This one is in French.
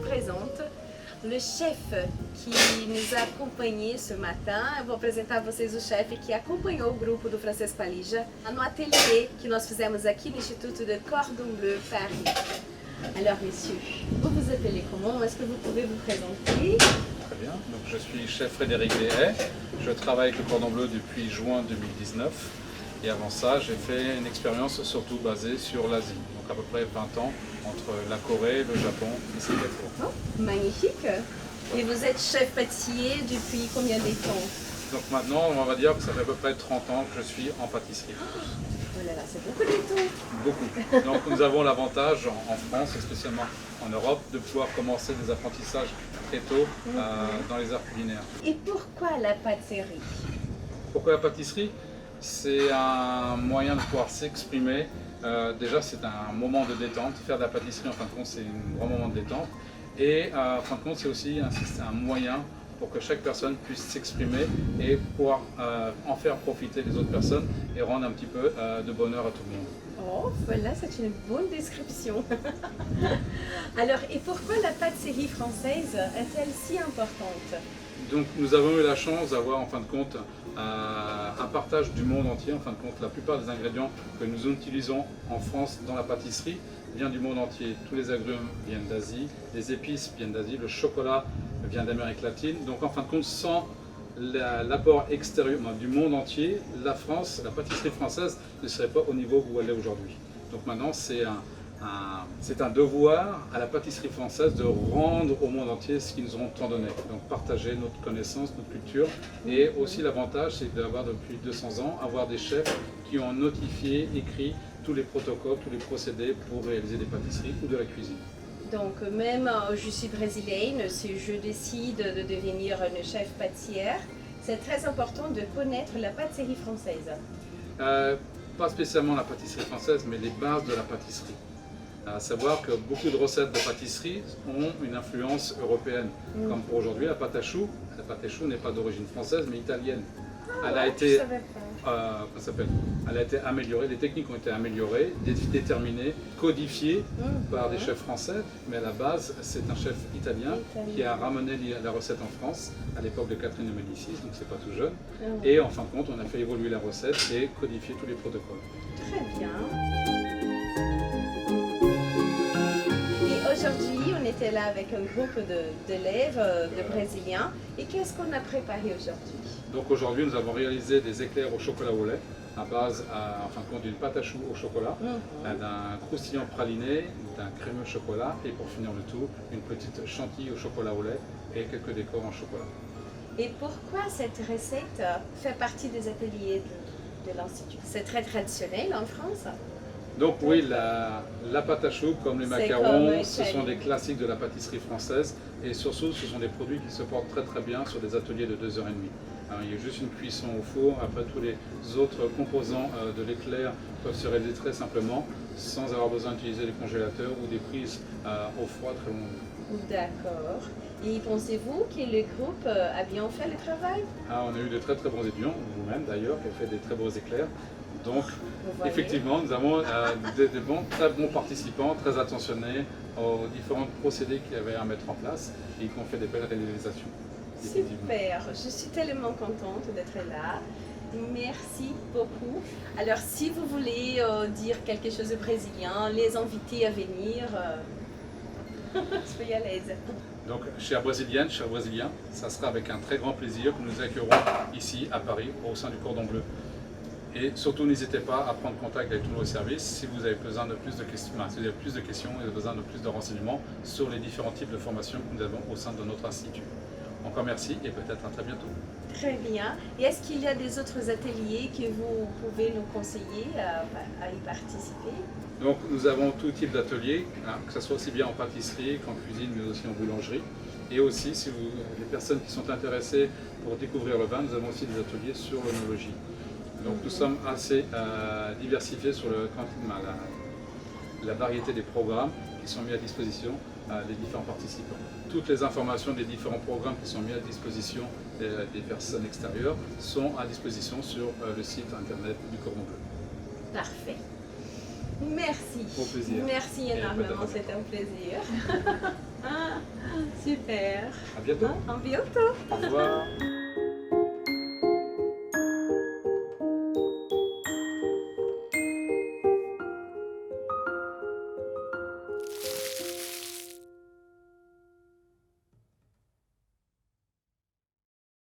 présente le chef que nos a acompanhé ce matin. Eu vou apresentar a vocês o chefe que acompanhou o grupo do Francês Palija no ateliê que nós fizemos aqui no Instituto de Cordon Bleu, Paris. Alors, messieurs, vous vous appelez comment? Est-ce que vous pouvez vous présenter? Très bien, donc je suis chef Frédéric Léhay. Je travaille avec le Cordon Bleu depuis juin 2019. Et avant ça, j'ai fait une expérience surtout basée sur l'Asie, donc à peu près 20 ans entre la Corée, le Japon et Singapour. Oh, magnifique! Et vous êtes chef pâtissier depuis combien de temps? Donc maintenant, on va dire que ça fait à peu près 30 ans que je suis en pâtisserie. Oh là là, c'est beaucoup de temps! Beaucoup. Donc nous avons l'avantage en France, et spécialement en Europe, de pouvoir commencer des apprentissages très tôt dans les arts culinaires. Et pourquoi la pâtisserie? Pourquoi la pâtisserie? C'est un moyen de pouvoir s'exprimer. Déjà, c'est un moment de détente. Faire de la pâtisserie, en fin de compte, c'est un grand moment de détente. Et en fin de compte, c'est aussi un moyen pour que chaque personne puisse s'exprimer et pouvoir en faire profiter les autres personnes et rendre un petit peu de bonheur à tout le monde. Oh, voilà, c'est une bonne description. Alors, et pourquoi la pâtisserie française est-elle si importante? Donc, nous avons eu la chance d'avoir, en fin de compte, un partage du monde entier. En fin de compte, la plupart des ingrédients que nous utilisons en France dans la pâtisserie viennent du monde entier. Tous les agrumes viennent d'Asie, les épices viennent d'Asie, le chocolat vient d'Amérique latine. Donc, en fin de compte, sans l'apport extérieur du monde entier, la France, la pâtisserie française ne serait pas au niveau où elle est aujourd'hui. Donc maintenant, c'est un devoir à la pâtisserie française de rendre au monde entier ce qu'ils nous ont tant donné. Donc partager notre connaissance, notre culture. Et aussi l'avantage, c'est d'avoir depuis 200 ans, avoir des chefs qui ont notifié, écrit tous les protocoles, tous les procédés pour réaliser des pâtisseries ou de la cuisine. Donc même je suis brésilienne, si je décide de devenir une chef pâtissière, c'est très important de connaître la pâtisserie française. Pas spécialement la pâtisserie française, mais les bases de la pâtisserie. À savoir que beaucoup de recettes de pâtisserie ont une influence européenne. Comme pour aujourd'hui, la pâte à choux n'est pas d'origine française, mais italienne. Elle a été améliorée, les techniques ont été améliorées, déterminées, codifiées par des chefs français, mais à la base, c'est un chef italien qui a ramené la recette en France à l'époque de Catherine de Médicis, donc c'est pas tout jeune. Et en fin de compte, on a fait évoluer la recette et codifier tous les protocoles. Très bien. Et aujourd'hui, on était là avec un groupe d'élèves, de Brésiliens. Et qu'est-ce qu'on a préparé aujourd'hui? Donc aujourd'hui, nous avons réalisé des éclairs au chocolat au lait à base, en fin de compte, d'une pâte à choux au chocolat, d'un croustillant praliné, d'un crémeux chocolat et pour finir le tout, une petite chantilly au chocolat au lait et quelques décors en chocolat. Et pourquoi cette recette fait partie des ateliers de l'Institut? C'est très traditionnel en France? Donc oui, la pâte à choux comme les macarons, ce sont des classiques de la pâtisserie française et surtout ce sont des produits qui se portent très très bien sur des ateliers de 2h30. Il y a juste une cuisson au four, après tous les autres composants de l'éclair peuvent se réaliser très simplement sans avoir besoin d'utiliser des congélateurs ou des prises au froid très longues. D'accord. Et pensez-vous que le groupe a bien fait le travail? On a eu de très très bons étudiants, vous-même d'ailleurs, qui ont fait des très beaux éclairs. Donc, effectivement, nous avons très bons participants, très attentionnés aux différents procédés qu'il y avait à mettre en place et qui ont fait des belles réalisations. Super, je suis tellement contente d'être là. Merci beaucoup. Alors, si vous voulez dire quelque chose de brésilien, les inviter à venir, soyez à l'aise. Donc, chères Brésiliennes, chers Brésiliens, ça sera avec un très grand plaisir que nous accueillerons ici à Paris au sein du Cordon Bleu. Et surtout, n'hésitez pas à prendre contact avec tous nos services si vous avez besoin de plus de questions, si vous avez plus de questions et besoin de plus de renseignements sur les différents types de formations que nous avons au sein de notre institut. Encore merci et peut-être à très bientôt. Très bien. Et est-ce qu'il y a des autres ateliers que vous pouvez nous conseiller à y participer? Donc nous avons tout type d'ateliers, que ce soit aussi bien en pâtisserie qu'en cuisine, mais aussi en boulangerie. Et aussi, si les personnes qui sont intéressées pour découvrir le vin, nous avons aussi des ateliers sur l'œnologie. Donc nous sommes assez diversifiés sur la variété des programmes qui sont mis à disposition des différents participants. Toutes les informations des différents programmes qui sont mis à disposition des personnes extérieures sont à disposition sur le site internet du Cordon Bleu. Parfait. Merci. Au plaisir. Merci énormément, c'est un plaisir. Super. À bientôt. À bientôt. Au revoir.